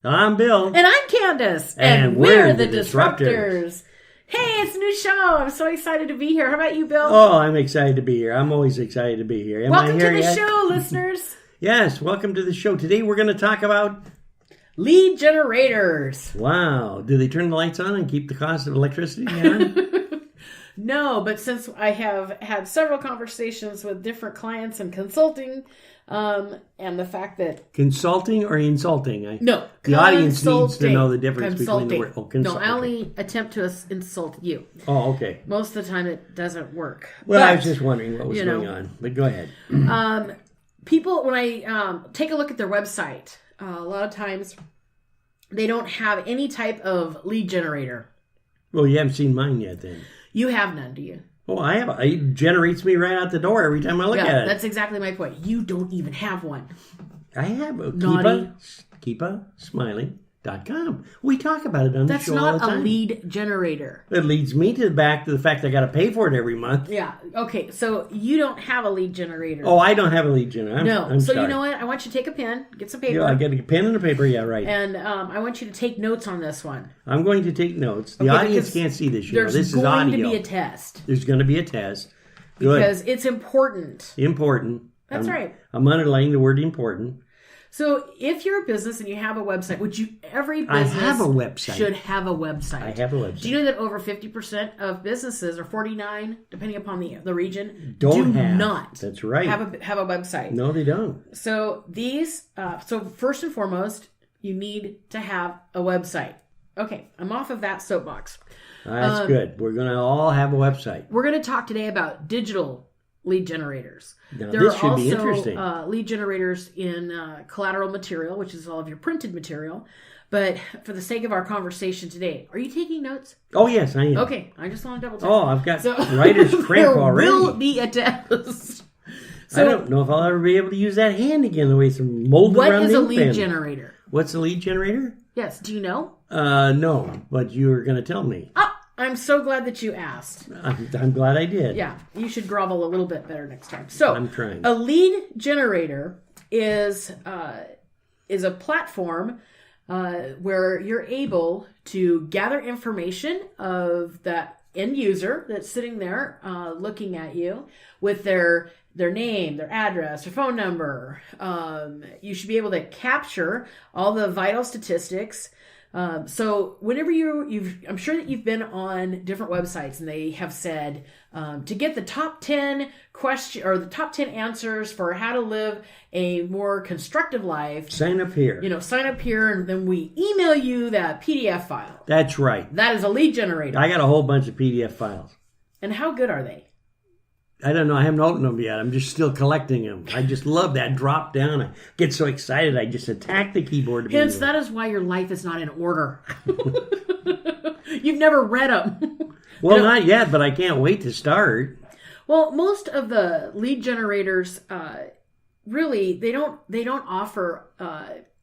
I'm Bill. And I'm Candace. And we're the Disruptors. Hey, it's a new show. I'm so excited to be here. How about you, Bill? Oh, I'm excited to be here. I'm always excited to be here. Am welcome I here to the yet? show, listeners. Yes, welcome to the show. Today we're going to talk about... lead generators. Wow. Do they turn the lights on and keep the cost of electricity down? No, but since I have had several conversations with different clients and consulting, and the fact that... Consulting or insulting? No. The audience needs to know the difference between the word... Oh, no, I only attempt to insult you. Oh, okay. Most of the time it doesn't work. Well, but, I was just wondering what was going on. But go ahead. People, when I take a look at their website, a lot of times they don't have any type of lead generator. Well, you haven't seen mine yet then. You have none, do you? Oh, I have. It generates me right out the door every time I look at it. That's exactly my point. You don't even have one. I have. Naughty. KeepaSmiling.com. We talk about it on the show all the time. That's not a lead generator. It leads me to the fact I got to pay for it every month. Yeah. Okay. So you don't have a lead generator. Oh, I don't have a lead generator. I'm so sorry. You know what? I want you to take a pen, get some paper. Yeah, I get a pen and a paper. Yeah, right. And I want you to take notes on this one. I'm going to take notes. The audience can't see this. This is audio. There's going to be a test. There's going to be a test. Good. Because it's important. Important. That's right. I'm underlining the word important. So if you're a business and you have a website, every business I have a website. Should have a website. I have a website. Do you know that over 50% of businesses, or 49, depending upon the region, do not That's right. have a website. No, they don't. So so first and foremost, you need to have a website. Okay, I'm off of that soapbox. That's good. We're going to all have a website. We're going to talk today about digital lead generators. Now, there this are should also be interesting. Lead generators in collateral material, which is all of your printed material. But for the sake of our conversation today, are you taking notes? Oh, yes, I am. Okay, I just want to double check. Oh, I've got writer's cramp already. There will be a test. I don't know if I'll ever be able to use that hand again the way it's molded around the What is a ink lead pen. generator? What's a lead generator? Yes, do you know? No, but you were going to tell me. I'm so glad that you asked. I'm glad I did. Yeah, you should grovel a little bit better next time. So, I'm trying. A lead generator is a platform where you're able to gather information of that end user that's sitting there looking at you with their name, their address, their phone number. You should be able to capture all the vital statistics. So whenever I'm sure that you've been on different websites and they have said to get the top 10 or the top 10 answers for how to live a more constructive life. Sign up here. Sign up here, and then we email you that PDF file. That's right. That is a lead generator. I got a whole bunch of PDF files. And how good are they? I don't know. I haven't opened them yet. I'm just still collecting them. I just love that drop down. I get so excited. I just attack the keyboard. Hence, that is why your life is not in order. You've never read them. Well, not yet, but I can't wait to start. Well, most of the lead generators, really, they don't offer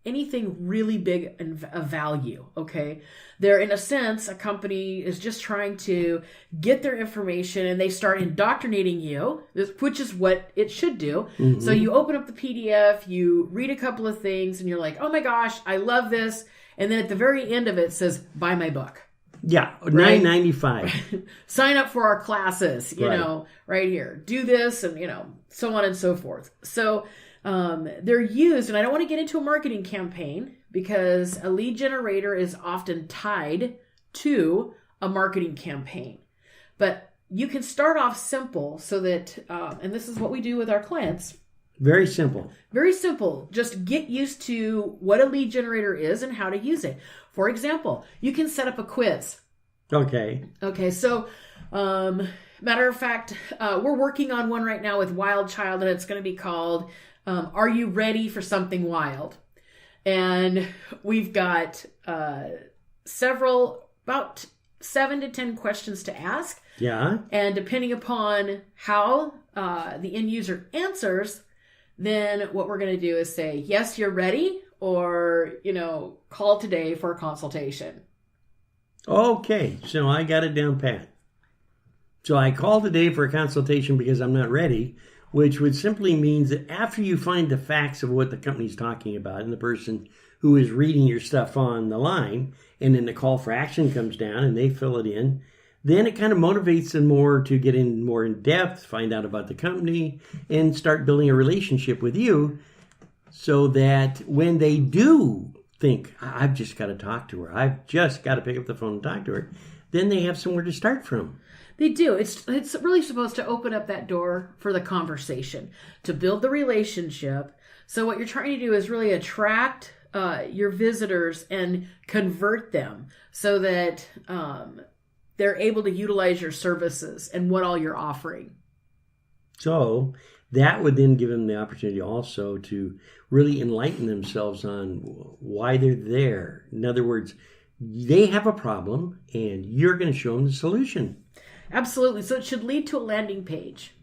anything really big of value. Okay, they're in a sense a company is just trying to get their information, and they start indoctrinating you, which is what it should do. Mm-hmm. So you open up the PDF, you read a couple of things, and you're like, "Oh my gosh, I love this!" And then at the very end of it says, "Buy my book." Yeah, $9.95. Sign up for our classes. Right here. Do this, and so on and so forth. So. They're used, and I don't want to get into a marketing campaign because a lead generator is often tied to a marketing campaign. But you can start off simple so that, and this is what we do with our clients. Very simple. Very simple. Just get used to what a lead generator is and how to use it. For example, you can set up a quiz. Okay, so matter of fact, we're working on one right now with Wild Child, and it's going to be called Are You Ready for Something Wild? And we've got about 7 to 10 questions to ask. Yeah. And depending upon how the end user answers, then what we're going to do is say, yes, you're ready, or, call today for a consultation. Okay, so I got it down pat. So I call today for a consultation because I'm not ready, which would simply means that after you find the facts of what the company's talking about and the person who is reading your stuff on the line, and then the call for action comes down and they fill it in, then it kind of motivates them more to get in more in depth, find out about the company, and start building a relationship with you, so that when they do think, I've just got to talk to her, I've just got to pick up the phone and talk to her, then they have somewhere to start from. They do. It's really supposed to open up that door for the conversation, to build the relationship. So what you're trying to do is really attract your visitors and convert them so that they're able to utilize your services and what all you're offering. So that would then give them the opportunity also to really enlighten themselves on why they're there. In other words, they have a problem and you're going to show them the solution. Absolutely. So it should lead to a landing page.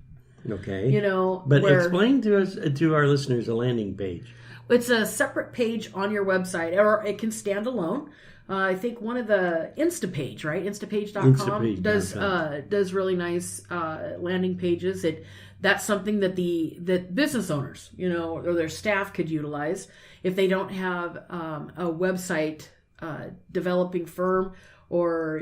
Okay. But explain to us, to our listeners, a landing page. It's a separate page on your website, or it can stand alone. I think one of the Instapage, right? Instapage.com does really nice landing pages. That's something that that business owners, or their staff could utilize if they don't have a website developing firm, or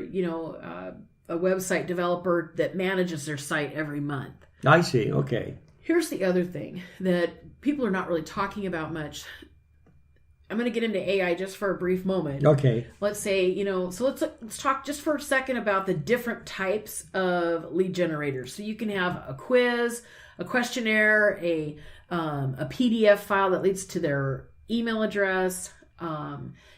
a website developer that manages their site every month. I see. Okay. Here's the other thing that people are not really talking about much. I'm going to get into AI just for a brief moment. Okay. Let's say, so let's talk just for a second about the different types of lead generators. So you can have a quiz, a questionnaire, a PDF file that leads to their email address.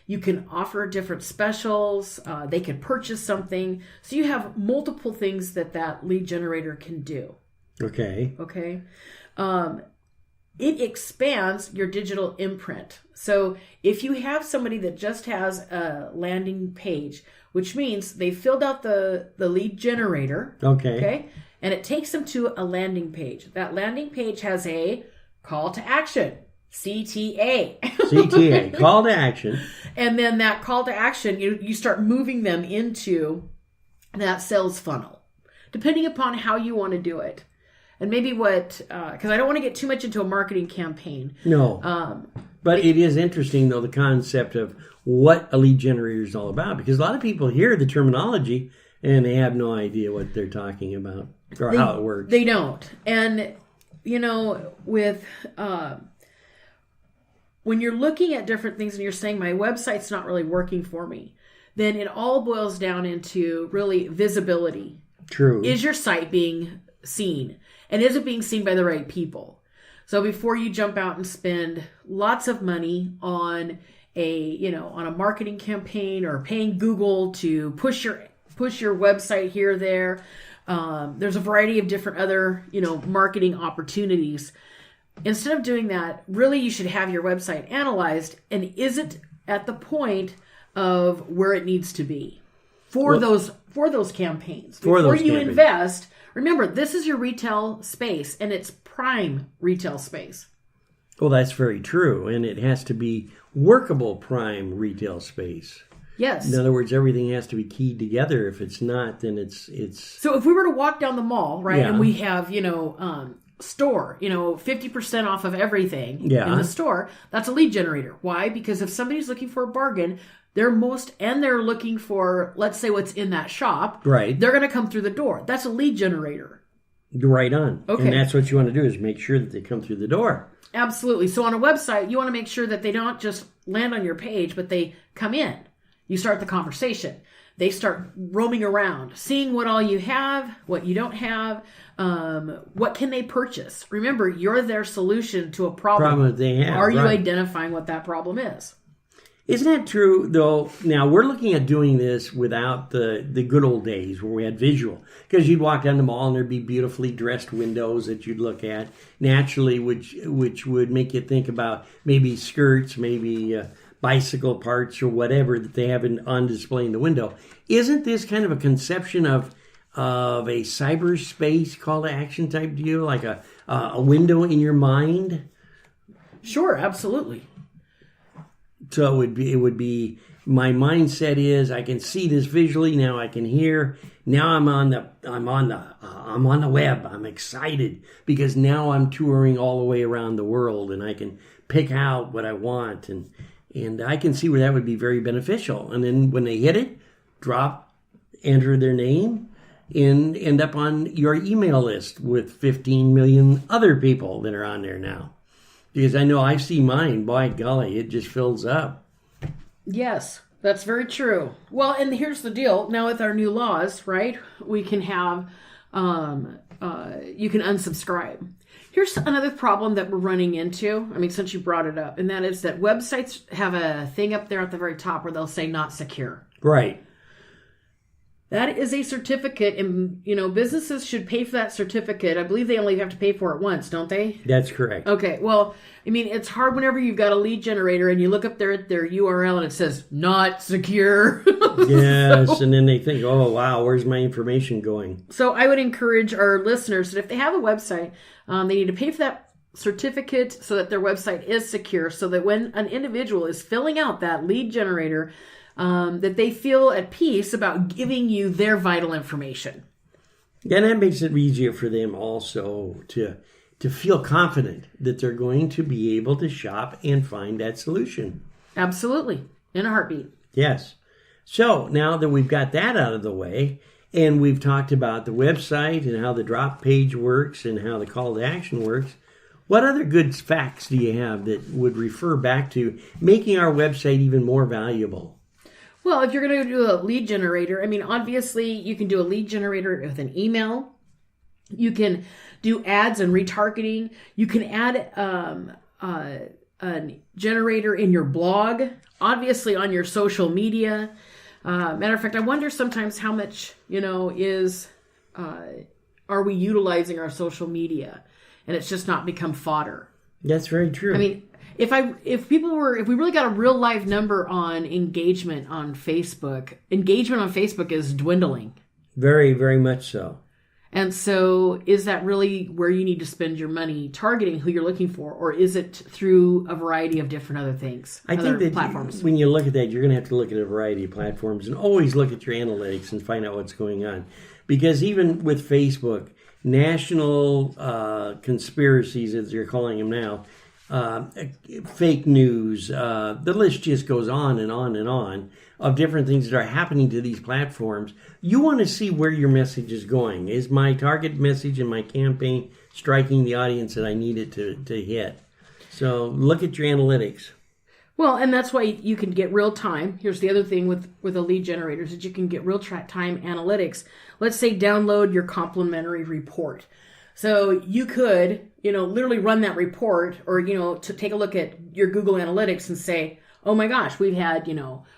You can offer different specials. They can purchase something. So you have multiple things that lead generator can do. Okay. Okay. It expands your digital imprint. So if you have somebody that just has a landing page, which means they filled out the lead generator. Okay. And it takes them to a landing page. That landing page has a call to action. CTA. CTA, call to action. And then that call to action, you start moving them into that sales funnel, depending upon how you want to do it. And maybe because I don't want to get too much into a marketing campaign. No. But it is interesting, though, the concept of what a lead generator is all about, because a lot of people hear the terminology and they have no idea what they're talking about or how it works. They don't. And, with... when you're looking at different things and you're saying my website's not really working for me, then it all boils down into really visibility. True. Is your site being seen? And is it being seen by the right people? So before you jump out and spend lots of money on on a marketing campaign or paying Google to push your website here or there, there's a variety of different other, marketing opportunities. Instead of doing that, really you should have your website analyzed, and is it at the point of where it needs to be for those campaigns? Before you invest, remember, this is your retail space, and it's prime retail space. Well, that's very true, and it has to be workable prime retail space. Yes. In other words, everything has to be keyed together. If it's not, then it's. So if we were to walk down the mall, right, Yeah. and we have, store, 50% off of everything in the store, that's a lead generator. Why? Because if somebody's looking for a bargain, they're looking for, let's say, what's in that shop. Right. They're going to come through the door. That's a lead generator. Right on. Okay. And that's what you want to do, is make sure that they come through the door. Absolutely. So on a website, you want to make sure that they don't just land on your page, but they come in. You start the conversation. They start roaming around, seeing what all you have, what you don't have, what can they purchase. Remember, you're their solution to a problem that they have. Are you identifying what that problem is? Isn't that true, though? Now, we're looking at doing this without the good old days where we had visual. Because you'd walk down the mall and there'd be beautifully dressed windows that you'd look at, naturally, which would make you think about maybe skirts, maybe bicycle parts or whatever that they have on display in the window. Isn't this kind of a conception of a cyberspace call to action type deal, like a window in your mind? Sure, absolutely. So it would be my mindset is I can see this visually. Now I can hear. Now I'm on the web. I'm excited because now I'm touring all the way around the world, and I can pick out what I want, and I can see where that would be very beneficial. And then when they hit it, enter their name, and end up on your email list with 15 million other people that are on there now. Because I know I see mine, by golly, it just fills up. Yes, that's very true. Well, and here's the deal. Now with our new laws, right, we can have, you can unsubscribe. Here's another problem that we're running into. I mean, since you brought it up, and that is that websites have a thing up there at the very top where they'll say not secure. Right. That is a certificate, and, businesses should pay for that certificate. I believe they only have to pay for it once, don't they? That's correct. Okay, well, I mean, it's hard whenever you've got a lead generator and you look up their URL and it says, not secure. Yes, and then they think, oh, wow, where's my information going? So I would encourage our listeners that if they have a website, they need to pay for that certificate so that their website is secure, so that when an individual is filling out that lead generator, that they feel at peace about giving you their vital information. And that makes it easier for them also to feel confident that they're going to be able to shop and find that solution. Absolutely. In a heartbeat. Yes. So now that we've got that out of the way, and we've talked about the website and how the drop page works and how the call to action works, what other good facts do you have that would refer back to making our website even more valuable? Well, if you're going to do a lead generator, I mean, obviously you can do a lead generator with an email. You can do ads and retargeting. You can add a generator in your blog, obviously on your social media. Matter of fact, I wonder sometimes how much, are we utilizing our social media, and it's just not become fodder. That's very true. I mean, if we really got a real live number on engagement on Facebook is dwindling. Very, very much so. And so is that really where you need to spend your money targeting who you're looking for, or is it through a variety of different other things? I think that platforms? When you look at that, you're going to have to look at a variety of platforms and always look at your analytics and find out what's going on. Because even with Facebook, national conspiracies, as you're calling them now, fake news, the list just goes on and on and on of different things that are happening to these platforms. You want to see where your message is going. Is my target message in my campaign striking the audience that I need it to hit? So look at your analytics. Well, and that's why you can get real time. Here's the other thing with a lead generator is that you can get real time analytics. Let's say download your complimentary report. So you could, literally run that report, or, to take a look at your Google Analytics and say, oh my gosh, we've had,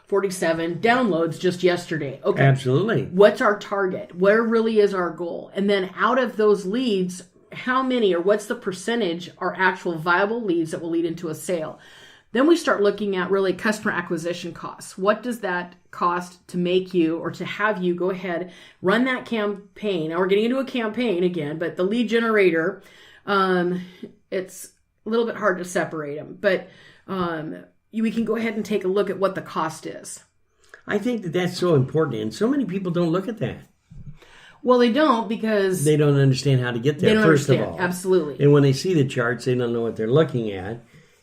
47 downloads just yesterday. Okay. Absolutely. What's our target? Where really is our goal? And then out of those leads, how many or what's the percentage are actual viable leads that will lead into a sale? Then we start looking at really customer acquisition costs. What does that cost to make you or to have you go ahead, run that campaign? Now we're getting into a campaign again, but the lead generator, it's a little bit hard to separate them. But we can go ahead and take a look at what the cost is. I think that's so important, and so many people don't look at that. Well, they don't because they don't understand how to get there, first of all. Absolutely. And when they see the charts, they don't know what they're looking at.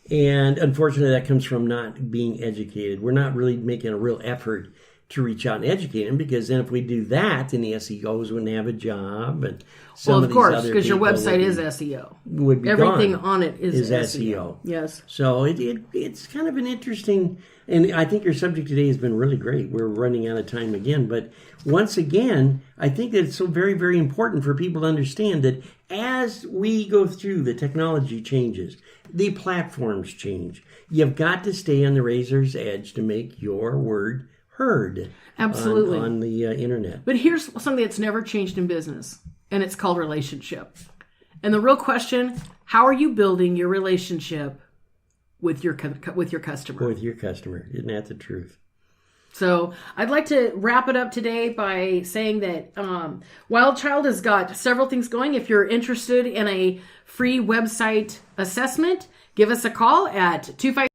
And unfortunately, that comes from not being educated. We're not really making a real effort to reach out and educate them, because then if we do that, then the SEOs wouldn't have a job. And well, of course, because your website is SEO. Would be everything gone, on it is SEO. Yes. So it's kind of an interesting, and I think your subject today has been really great. We're running out of time again, but once again, I think that it's so very, very important for people to understand that as we go through, the technology changes, the platforms change. You've got to stay on the razor's edge to make your word heard. Absolutely. On the internet. But here's something that's never changed in business, and it's called relationship. And the real question, how are you building your relationship with your customer? With your customer. Isn't that the truth? So I'd like to wrap it up today by saying that Wild Child has got several things going. If you're interested in a free website assessment, give us a call at 253